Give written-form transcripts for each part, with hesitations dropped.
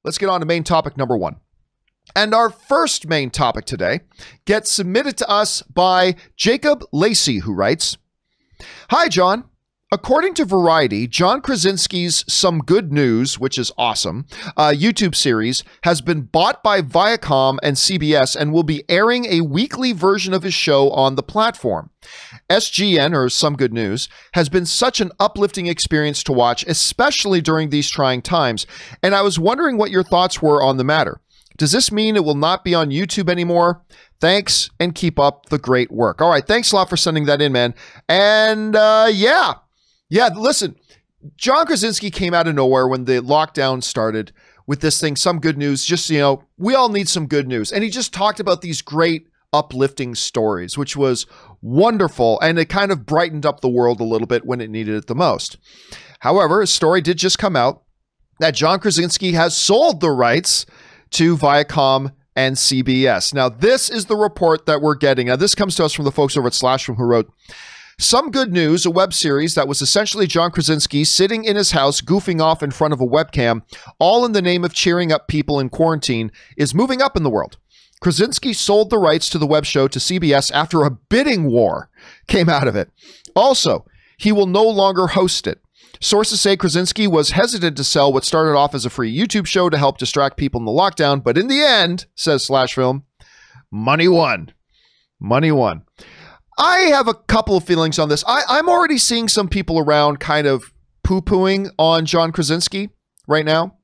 let's get on to main topic number 1. And our first main topic today gets submitted to us by Jacob Lacy, who writes, "Hi, John. According to Variety, John Krasinski's Some Good News, which is awesome, YouTube series, has been bought by Viacom and CBS and will be airing a weekly version of his show on the platform. SGN, or Some Good News, has been such an uplifting experience to watch, especially during these trying times, and I was wondering what your thoughts were on the matter. Does this mean it will not be on YouTube anymore? Thanks, and keep up the great work." All right, thanks a lot for sending that in, man. And yeah, listen, John Krasinski came out of nowhere when the lockdown started with this thing, Some Good News. Just, we all need some good news. And he just talked about these great uplifting stories, which was wonderful. And it kind of brightened up the world a little bit when it needed it the most. However, a story did just come out that John Krasinski has sold the rights to Viacom and CBS. Now, this is the report that we're getting. Now, this comes to us from the folks over at Slashroom, who wrote, "Some Good News, a web series that was essentially John Krasinski sitting in his house goofing off in front of a webcam, all in the name of cheering up people in quarantine, is moving up in the world. Krasinski sold the rights to the web show to CBS after a bidding war came out of it. Also, he will no longer host it. Sources say Krasinski was hesitant to sell what started off as a free YouTube show to help distract people in the lockdown, but in the end, says Slashfilm, money won. Money won." I have a couple of feelings on this. I'm already seeing some people around kind of poo-pooing on John Krasinski right now,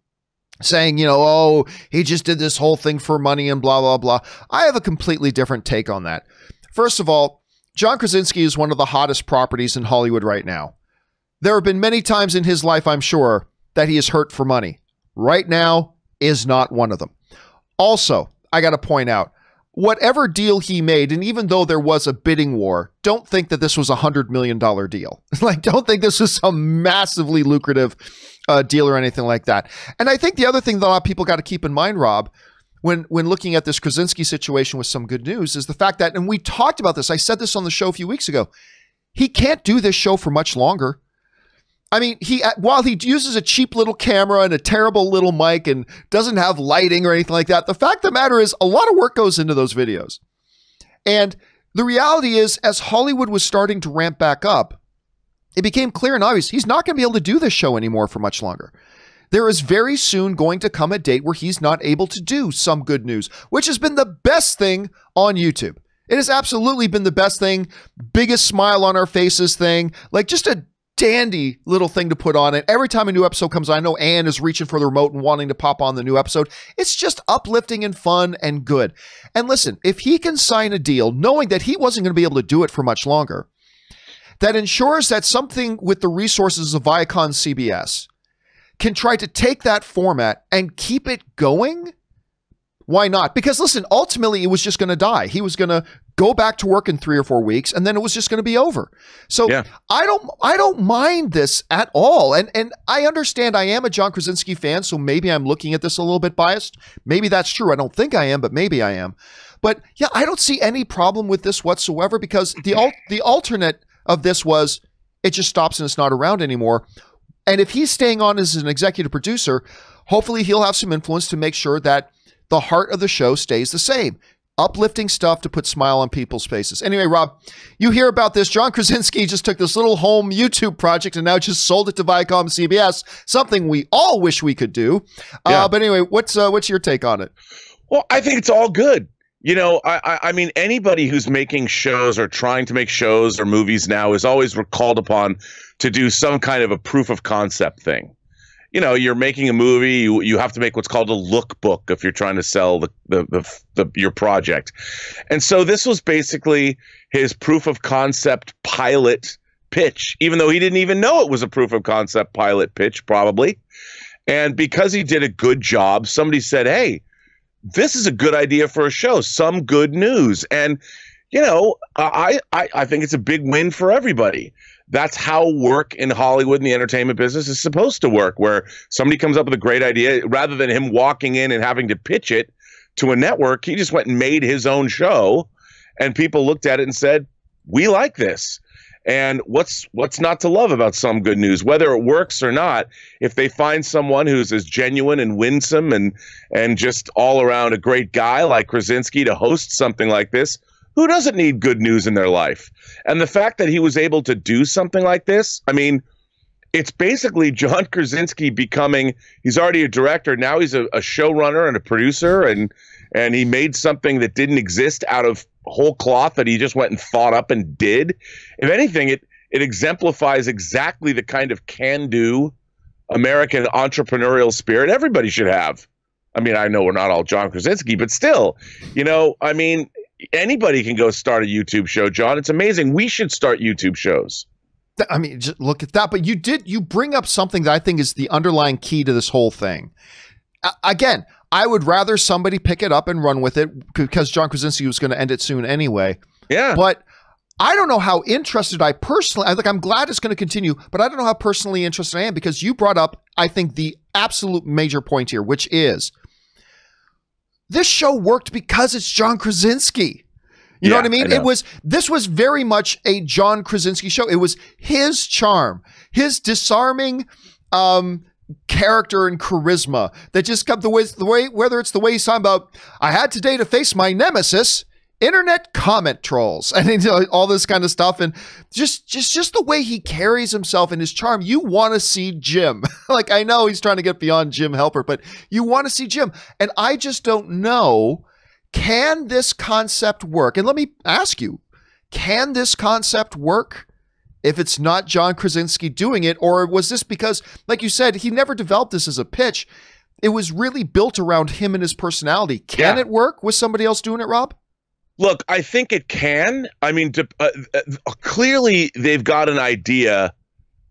saying, oh, he just did this whole thing for money and blah, blah, blah. I have a completely different take on that. First of all, John Krasinski is one of the hottest properties in Hollywood right now. There have been many times in his life, I'm sure, that he is hurt for money. Right now is not one of them. Also, I got to point out, whatever deal he made, and even though there was a bidding war, don't think that this was a $100 million deal. Don't think this was some massively lucrative deal or anything like that. And I think the other thing that a lot of people got to keep in mind, Rob, when looking at this Krasinski situation with Some Good News, is the fact that, and we talked about this, I said this on the show a few weeks ago, he can't do this show for much longer. I mean, while he uses a cheap little camera and a terrible little mic and doesn't have lighting or anything like that, the fact of the matter is a lot of work goes into those videos. And the reality is, as Hollywood was starting to ramp back up, it became clear and obvious he's not going to be able to do this show anymore for much longer. There is very soon going to come a date where he's not able to do Some Good News, which has been the best thing on YouTube. It has absolutely been the best thing, biggest smile on our faces thing, like just a dandy little thing to put on it. Every time a new episode comes on, I know Ann is reaching for the remote and wanting to pop on the new episode. It's just uplifting and fun and good. And listen, if he can sign a deal knowing that he wasn't going to be able to do it for much longer, that ensures that something with the resources of Viacom CBS can try to take that format and keep it going, why not? Because listen, ultimately it was just going to die. He was going to go back to work in 3 or 4 weeks, and then it was just going to be over. So yeah. I don't mind this at all. And I understand I am a John Krasinski fan, so maybe I'm looking at this a little bit biased. Maybe that's true. I don't think I am, but maybe I am. But yeah, I don't see any problem with this whatsoever, because the alternate of this was it just stops and it's not around anymore. And if he's staying on as an executive producer, hopefully he'll have some influence to make sure that the heart of the show stays the same. Uplifting stuff to put smile on people's faces. Anyway, Rob, you hear about this. John Krasinski just took this little home YouTube project and now just sold it to Viacom CBS, something we all wish we could do. Yeah. But anyway, what's your take on it? Well, I think it's all good. I mean, anybody who's making shows or trying to make shows or movies now is always called upon to do some kind of a proof of concept thing. You're making a movie, you have to make what's called a lookbook if you're trying to sell your project. And so this was basically his proof of concept pilot pitch, even though he didn't even know it was a proof of concept pilot pitch, probably. And because he did a good job, somebody said, hey, this is a good idea for a show, Some Good News. And, I think it's a big win for everybody. That's how work in Hollywood and the entertainment business is supposed to work, where somebody comes up with a great idea. Rather than him walking in and having to pitch it to a network, he just went and made his own show, and people looked at it and said, we like this. And what's not to love about some good news, whether it works or not? If they find someone who's as genuine and winsome and just all around a great guy like Krasinski to host something like this, who doesn't need good news in their life? And the fact that he was able to do something like this, I mean, it's basically John Krasinski he's already a director. Now he's a showrunner and a producer, and he made something that didn't exist out of whole cloth that he just went and thought up and did. If anything, it exemplifies exactly the kind of can-do American entrepreneurial spirit everybody should have. I mean, I know we're not all John Krasinski, but still, I mean, anybody can go start a YouTube show, John. It's amazing. We should start YouTube shows. I mean, just look at that. But you bring up something that I think is the underlying key to this whole thing. Again, I would rather somebody pick it up and run with it because John Krasinski was going to end it soon anyway. Yeah. But I don't know how interested I'm glad it's going to continue, but I don't know how personally interested I am because you brought up, I think, the absolute major point here, which is this show worked because it's John Krasinski. You know what I mean? This was very much a John Krasinski show. It was his charm, his disarming, character and charisma that just come the way, whether it's the way he's talking about, I had today to face my nemesis, internet comment trolls, and all this kind of stuff, and just the way he carries himself and his charm. You want to see Jim. Like, I know he's trying to get beyond Jim Helper, but you want to see Jim. And I just don't know, can this concept work? And let me ask you, can this concept work if it's not John Krasinski doing it? Or was this because, like you said, he never developed this as a pitch? It was really built around him and his personality. Can it work with somebody else doing it, Rob? Look, I think it can. I mean, clearly they've got an idea,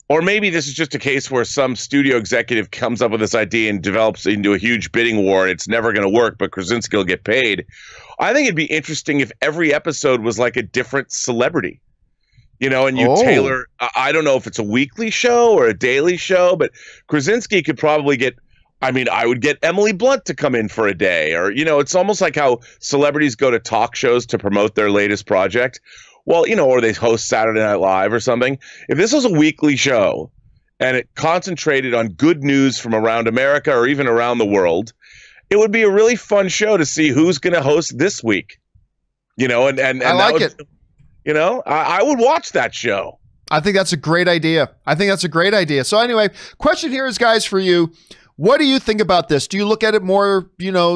or maybe this is just a case where some studio executive comes up with this idea and develops into a huge bidding war, and it's never going to work, but Krasinski will get paid. I think it'd be interesting if every episode was like a different celebrity. And you tailor, I don't know if it's a weekly show or a daily show, but Krasinski could probably I would get Emily Blunt to come in for a day, or, it's almost like how celebrities go to talk shows to promote their latest project. Well, or they host Saturday Night Live or something. If this was a weekly show and it concentrated on good news from around America or even around the world, it would be a really fun show to see who's going to host this week. And I like it. I would watch that show. I think that's a great idea. So anyway, question here is, guys, for you. What do you think about this? Do you look at it more,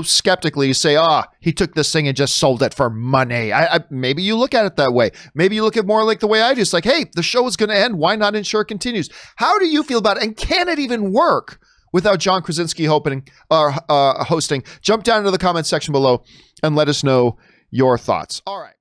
skeptically? You say, he took this thing and just sold it for money. Maybe you look at it that way. Maybe you look at it more like the way I do. It's like, hey, the show is going to end. Why not ensure it continues? How do you feel about it? And can it even work without John Krasinski hosting? Jump down into the comment section below and let us know your thoughts. All right.